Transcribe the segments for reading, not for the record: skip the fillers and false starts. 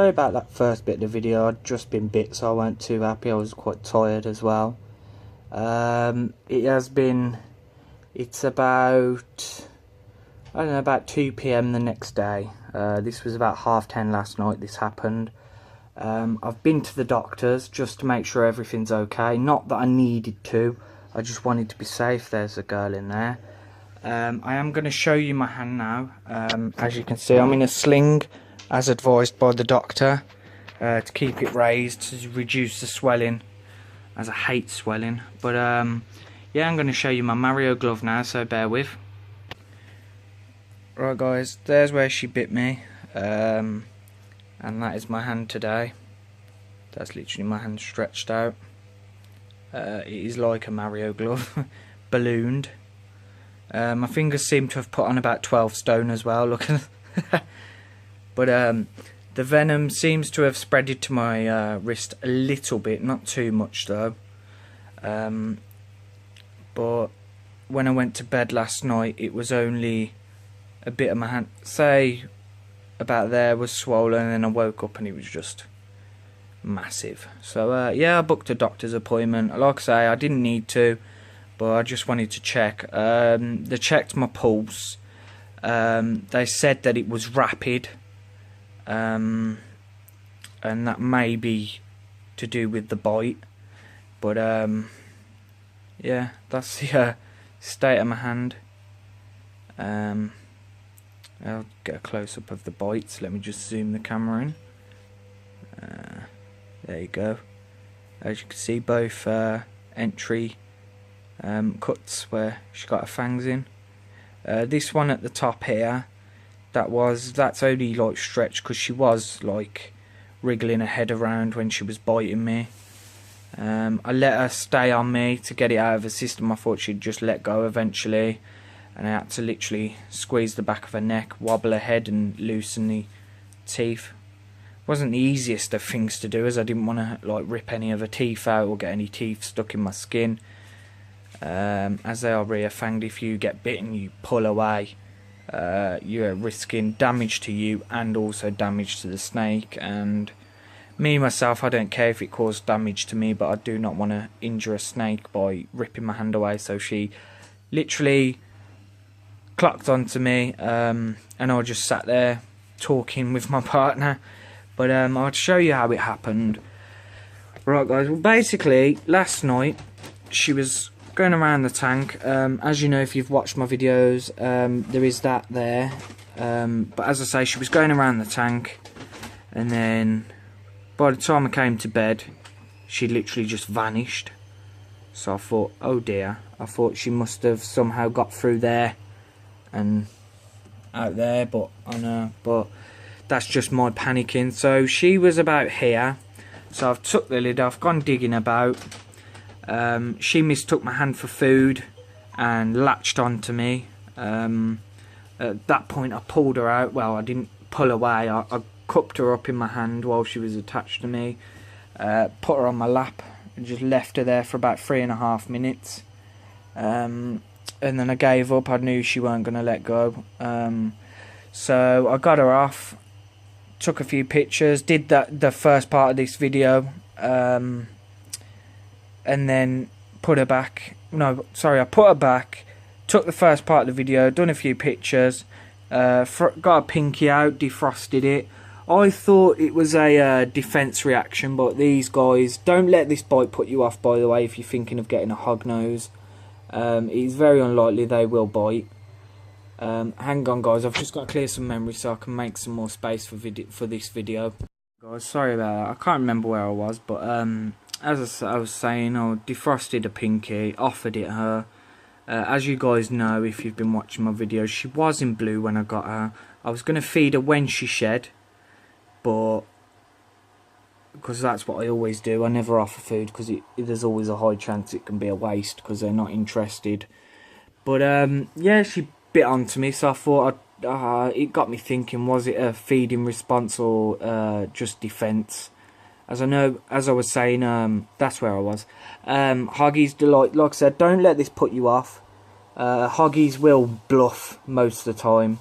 sorry about that first bit of the video. I'd just been bit, so I weren't too happy. I was quite tired as well. It's about, I don't know, about 2 PM the next day. This was about 10:30 last night this happened. I've been to the doctors just to make sure everything's okay. Not that I needed to, I just wanted to be safe. There's a girl in there. I am going to show you my hand now. As you can see, I'm in a sling as advised by the doctor, to keep it raised to reduce the swelling, as I hate swelling. But yeah, I'm going to show you my Mario glove now, so bear with. Right guys, there's where she bit me, and that is my hand today. That's literally my hand stretched out. It is like a Mario glove, ballooned. My fingers seem to have put on about 12 stone as well, look at but the venom seems to have spreaded to my wrist a little bit, not too much though. But when I went to bed last night, it was only a bit of my hand, say about there, was swollen, and then I woke up and it was just massive. So yeah, I booked a doctor's appointment. Like I say, I didn't need to, but I just wanted to check. They checked my pulse. They said that it was rapid, and that may be to do with the bite. But yeah, that's the state of my hand. I'll get a close-up of the bites. Let me just zoom the camera in. There you go. As you can see, both entry cuts where she got her fangs in. This one at the top here, that's only like stretched because she was like wriggling her head around when she was biting me. I let her stay on me to get it out of her system. I thought she'd just let go eventually, and I had to literally squeeze the back of her neck, wobble her head and loosen the teeth. Wasn't the easiest of things to do, as I didn't want to like rip any of her teeth out or get any teeth stuck in my skin. As they are rear fanged, if you get bitten, you pull away, you're risking damage to you and also damage to the snake. And me myself, I don't care if it caused damage to me, but I do not want to injure a snake by ripping my hand away. So she literally clocked onto me, and I just sat there talking with my partner. But I'll show you how it happened. Right guys, well basically last night she was going around the tank. As you know, if you've watched my videos, there is that there. But as I say, she was going around the tank, and then by the time I came to bed, she literally just vanished. So I thought, oh dear, I thought she must have somehow got through there and out there, but I know, but that's just my panicking. So she was about here, so I've took the lid off, gone digging about. She mistook my hand for food and latched onto me. At that point I pulled her out. Well, I didn't pull away, I cupped her up in my hand while she was attached to me, put her on my lap and just left her there for about 3.5 minutes. And then I gave up. I knew she weren't going to let go. So I got her off, took a few pictures, did the first part of this video, and then put her back. No, sorry, I put her back, took the first part of the video, done a few pictures, got a pinky out, defrosted it. I thought it was a defense reaction, but these guys, don't let this bite put you off, by the way, if you're thinking of getting a hognose. It's very unlikely they will bite. Hang on guys, I've just got to clear some memory so I can make some more space for this video. Guys, sorry about that, I can't remember where I was, but as I was saying, I defrosted a pinky, offered it her. As you guys know, if you've been watching my videos, she was in blue when I got her. I was going to feed her when she shed, but because that's what I always do, I never offer food because there's always a high chance it can be a waste because they're not interested. But yeah, she bit onto me, so I thought it got me thinking, was it a feeding response or just defense? As I know, as I was saying, that's where I was. Hoggies, like I said, don't let this put you off. Hoggies will bluff most of the time.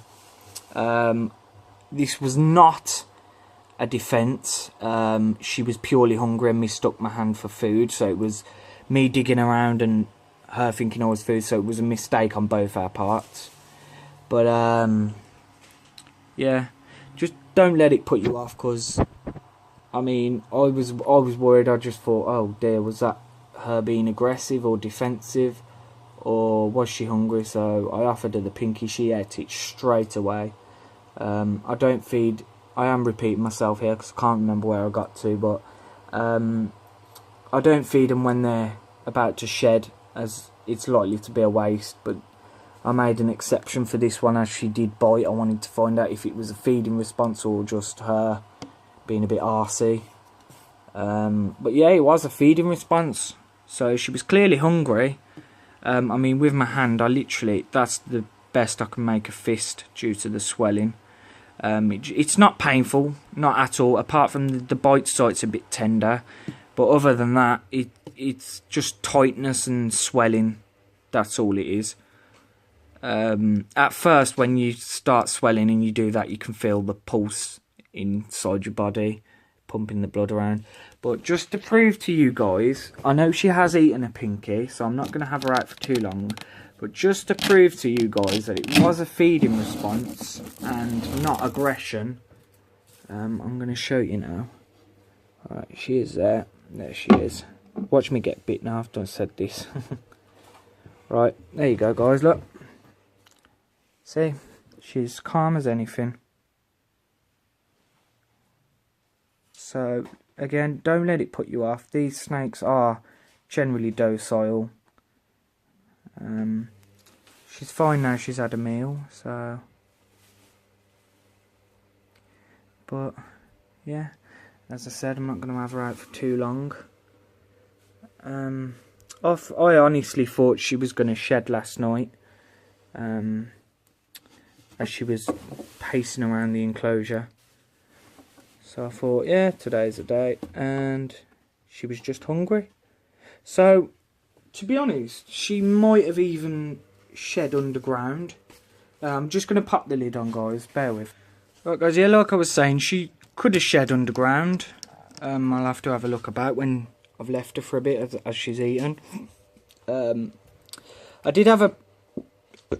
This was not a defence. She was purely hungry and mistook my hand for food, so it was me digging around and her thinking I was food, so it was a mistake on both our parts. But yeah, just don't let it put you off, because I mean, I was worried. I just thought, oh dear, was that her being aggressive or defensive, or was she hungry? So I offered her the pinky. She ate it straight away. I don't feed. I am repeating myself here because I can't remember where I got to, but I don't feed them when they're about to shed, as it's likely to be a waste. But I made an exception for this one, as she did bite. I wanted to find out if it was a feeding response or just her being a bit arsey. But yeah, it was a feeding response. So she was clearly hungry. I mean, with my hand, that's the best I can make a fist due to the swelling. It's not painful, not at all, apart from the bite site's a bit tender. But other than that, it's just tightness and swelling. That's all it is. At first, when you start swelling and you do that, you can feel the pulse inside your body, pumping the blood around. But just to prove to you guys, I know she has eaten a pinky, so I'm not going to have her out for too long. But just to prove to you guys that it was a feeding response and not aggression, I'm going to show you now. Alright, she is there. There she is. Watch me get bit now after I said this. Right, there you go, guys, look. See, she's calm as anything. So, again, don't let it put you off. These snakes are generally docile. She's fine now, she's had a meal, so. But, yeah, as I said, I'm not going to have her out for too long. I honestly thought she was going to shed last night, as she was pacing around the enclosure. So I thought, yeah, today's the day, and she was just hungry. So, to be honest, she might have even shed underground. I'm just going to pop the lid on, guys, bear with. Right, guys, yeah, like I was saying, she could have shed underground. I'll have to have a look about when I've left her for a bit as she's eaten. I did have a...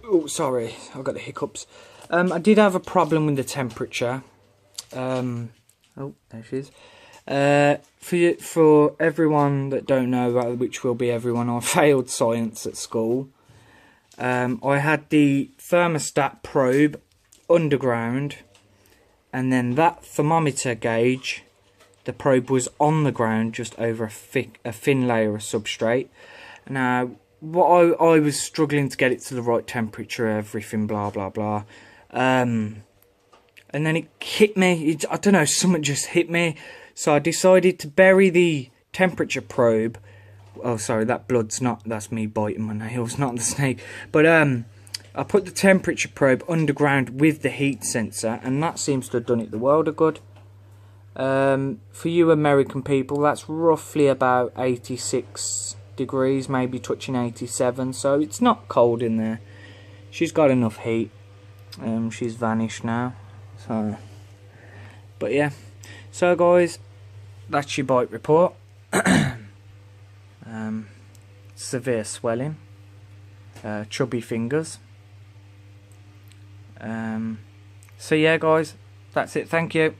Oh, sorry, I've got the hiccups. I did have a problem with the temperature. Oh, there she is. For everyone that don't know, which will be everyone, I failed science at school. I had the thermostat probe underground, and then that thermometer gauge, the probe was on the ground just over a thin layer of substrate. Now, what I was struggling to get it to the right temperature, everything, blah, blah, blah. And then it hit me, I don't know, something just hit me. So I decided to bury the temperature probe. Oh, sorry, that blood's not, that's me biting my nails, not the snake. But I put the temperature probe underground with the heat sensor, and that seems to have done it the world of good. For you American people, that's roughly about 86 degrees, maybe touching 87, so it's not cold in there. She's got enough heat. She's vanished now. So, but yeah, so guys, that's your bite report. Severe swelling, chubby fingers. So yeah, guys, that's it. Thank you.